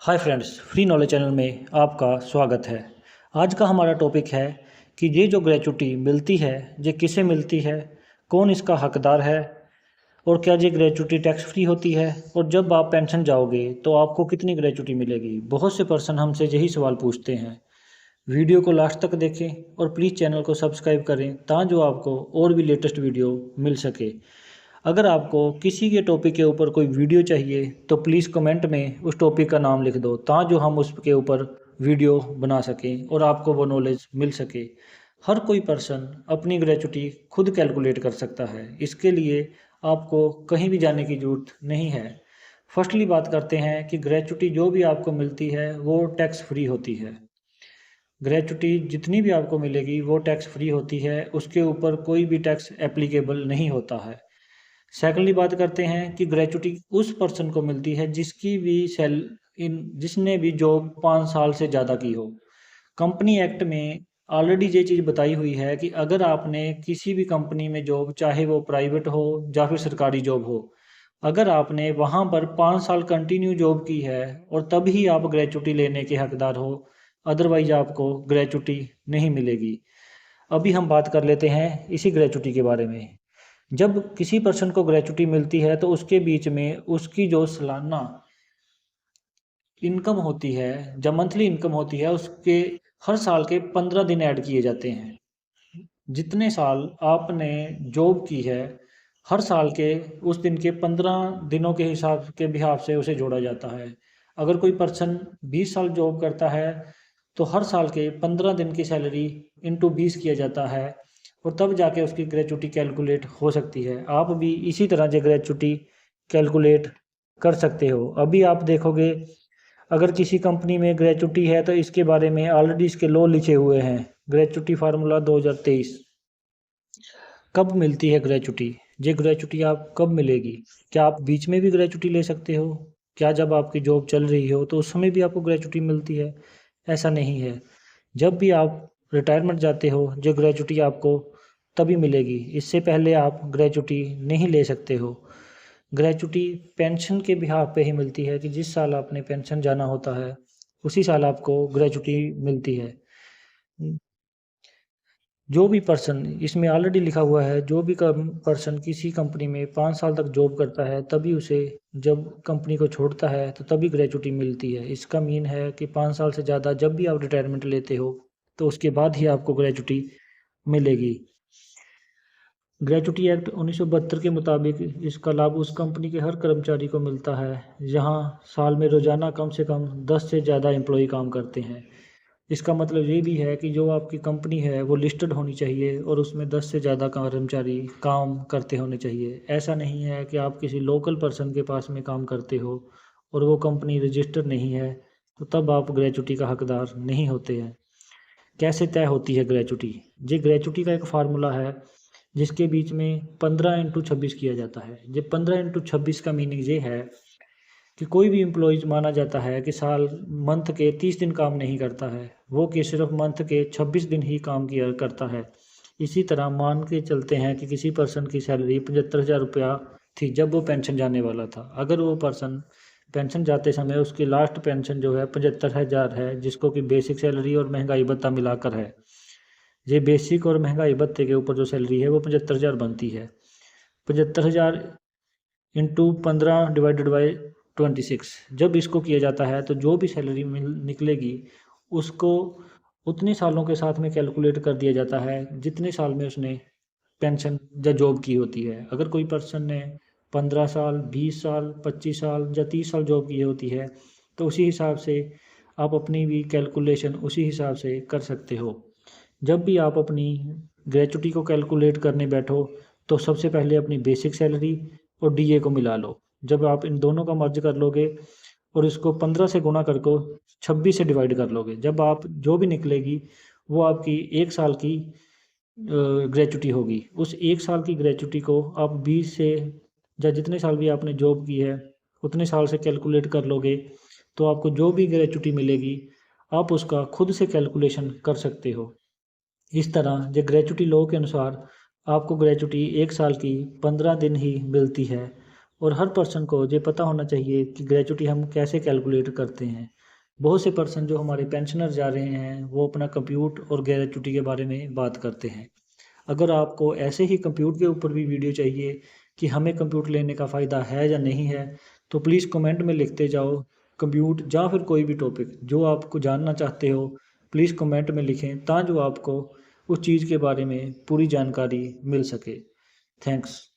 Hi friends, free knowledge channel में आपका स्वागत है। आज का हमारा टॉपिक है कि ये जो ग्रेच्युटी मिलती है ये किसे मिलती है, कौन इसका हकदार है और क्या ये ग्रेच्युटी टैक्स फ्री होती है और जब आप पेंशन जाओगे तो आपको कितनी ग्रेच्युटी मिलेगी। बहुत से पर्सन हमसे यही सवाल पूछते हैं। वीडियो को लास्ट तक देखें और प्लीज़ चैनल को सब्सक्राइब करें ताकि आपको और भी लेटेस्ट वीडियो मिल सके। अगर आपको किसी के टॉपिक के ऊपर कोई वीडियो चाहिए तो प्लीज़ कमेंट में उस टॉपिक का नाम लिख दो ताकि जो हम उसके ऊपर वीडियो बना सकें और आपको वो नॉलेज मिल सके। हर कोई पर्सन अपनी ग्रेच्युटी खुद कैलकुलेट कर सकता है, इसके लिए आपको कहीं भी जाने की ज़रूरत नहीं है। फर्स्टली बात करते हैं कि ग्रेच्युटी जो भी आपको मिलती है वो टैक्स फ्री होती है। ग्रेच्युटी जितनी भी आपको मिलेगी वो टैक्स फ्री होती है, उसके ऊपर कोई भी टैक्स एप्लीकेबल नहीं होता है। सेकेंडली बात करते हैं कि ग्रेच्युटी उस पर्सन को मिलती है जिसने भी जॉब 5 साल से ज़्यादा की हो। कंपनी एक्ट में ऑलरेडी ये चीज़ बताई हुई है कि अगर आपने किसी भी कंपनी में जॉब, चाहे वो प्राइवेट हो या फिर सरकारी जॉब हो, अगर आपने वहाँ पर 5 साल कंटिन्यू जॉब की है और तब ही आप ग्रेच्युटी लेने के हकदार हो, अदरवाइज आपको ग्रेच्युटी नहीं मिलेगी। अभी हम बात कर लेते हैं इसी ग्रेच्युटी के बारे में। जब किसी पर्सन को ग्रेच्युटी मिलती है तो उसके बीच में उसकी जो सालाना इनकम होती है, जब मंथली इनकम होती है, उसके हर साल के 15 दिन ऐड किए जाते हैं। जितने साल आपने जॉब की है, हर साल के उस दिन के 15 दिनों के हिसाब के बिहाफ से उसे जोड़ा जाता है। अगर कोई पर्सन 20 साल जॉब करता है तो हर साल के 15 दिन की सैलरी इंटू 20 किया जाता है और तब जाके उसकी ग्रेच्युटी कैलकुलेट हो सकती है। आप भी इसी तरह से ग्रेच्युटी कैलकुलेट कर सकते हो। अभी आप देखोगे, अगर किसी कंपनी में ग्रेच्युटी है तो इसके बारे में ऑलरेडी इसके लॉ लिखे हुए हैं। Gratuity formula 2023। कब मिलती है ग्रेच्युटी? ये ग्रेच्युटी आप कब मिलेगी? क्या आप बीच में भी ग्रेच्युटी ले सकते हो? क्या जब आपकी जॉब चल रही हो तो उस समय भी आपको ग्रेच्युटी मिलती है? ऐसा नहीं है। जब भी आप रिटायरमेंट जाते हो जो ग्रेच्युटी आपको तभी मिलेगी, इससे पहले आप ग्रेच्युटी नहीं ले सकते हो। ग्रेच्युटी पेंशन के बिहाफ पे ही मिलती है कि जिस साल आपने पेंशन जाना होता है उसी साल आपको ग्रेच्युटी मिलती है। जो भी पर्सन, इसमें ऑलरेडी लिखा हुआ है, जो भी पर्सन किसी कंपनी में 5 साल तक जॉब करता है तभी उसे, जब कंपनी को छोड़ता है तो तभी ग्रेच्युटी मिलती है। इसका मीन है कि 5 साल से ज़्यादा जब भी आप रिटायरमेंट लेते हो तो उसके बाद ही आपको ग्रेच्युटी मिलेगी। ग्रेच्युटी एक्ट 1972 के मुताबिक इसका लाभ उस कंपनी के हर कर्मचारी को मिलता है जहां साल में रोजाना कम से कम 10 से ज़्यादा एम्प्लॉय काम करते हैं। इसका मतलब ये भी है कि जो आपकी कंपनी है वो लिस्टेड होनी चाहिए और उसमें 10 से ज़्यादा कर्मचारी काम करते होने चाहिए। ऐसा नहीं है कि आप किसी लोकल पर्सन के पास में काम करते हो और वो कंपनी रजिस्टर्ड नहीं है तो तब आप ग्रेच्युटी का हकदार नहीं होते हैं। कैसे तय होती है ग्रेच्युटी? ये ग्रेच्युटी का एक फार्मूला है जिसके बीच में 15 × 26 किया जाता है। ये 15 × 26 का मीनिंग ये है कि कोई भी एम्प्लॉयज़ माना जाता है कि साल मंथ के 30 दिन काम नहीं करता है, वो कि सिर्फ मंथ के 26 दिन ही काम किया करता है। इसी तरह मान के चलते हैं कि किसी पर्सन की सैलरी 75,000 रुपया थी जब वो पेंशन जाने वाला था। अगर वो पर्सन पेंशन जाते समय उसकी लास्ट पेंशन जो है 75,000 है, जिसको कि बेसिक सैलरी और महंगाई भत्ता मिलाकर है। ये बेसिक और महंगाई भत्ते के ऊपर जो सैलरी है वो 75,000 बनती है। 75,000 इंटू 15 डिवाइडेड बाई 26, जब इसको किया जाता है तो जो भी सैलरी निकलेगी उसको उतने सालों के साथ में कैलकुलेट कर दिया जाता है जितने साल में उसने पेंशन या जॉब की होती है। अगर कोई पर्सन ने 15 साल, 20 साल, 25 साल या 30 साल जॉब की होती है तो उसी हिसाब से आप अपनी भी कैलकुलेशन उसी हिसाब से कर सकते हो। जब भी आप अपनी ग्रेच्युटी को कैलकुलेट करने बैठो तो सबसे पहले अपनी बेसिक सैलरी और डीए को मिला लो। जब आप इन दोनों का मर्ज कर लोगे और इसको 15 से गुणा करके 26 से डिवाइड कर लोगे, जब आप जो भी निकलेगी वो आपकी 1 साल की ग्रेच्युटी होगी। उस 1 साल की ग्रेच्युटी को आप 20 से, या जितने साल भी आपने जॉब की है उतने साल से कैलकुलेट कर लोगे तो आपको जो भी ग्रेच्युटी मिलेगी आप उसका खुद से कैलकुलेशन कर सकते हो। इस तरह जो ग्रेच्युटी लॉ के अनुसार आपको ग्रेच्युटी 1 साल की 15 दिन ही मिलती है और हर पर्सन को ये पता होना चाहिए कि ग्रेचुटी हम कैसे कैलकुलेट करते हैं। बहुत से पर्सन जो हमारे पेंशनर जा रहे हैं वो अपना कंप्यूट और ग्रेचुटी के बारे में बात करते हैं। अगर आपको ऐसे ही कंप्यूट के ऊपर भी वीडियो चाहिए कि हमें कंप्यूट लेने का फ़ायदा है या नहीं है, तो प्लीज़ कमेंट में लिखते जाओ कंप्यूट या फिर कोई भी टॉपिक जो आपको जानना चाहते हो, प्लीज़ कमेंट में लिखें ताकि आपको उस चीज़ के बारे में पूरी जानकारी मिल सके। थैंक्स।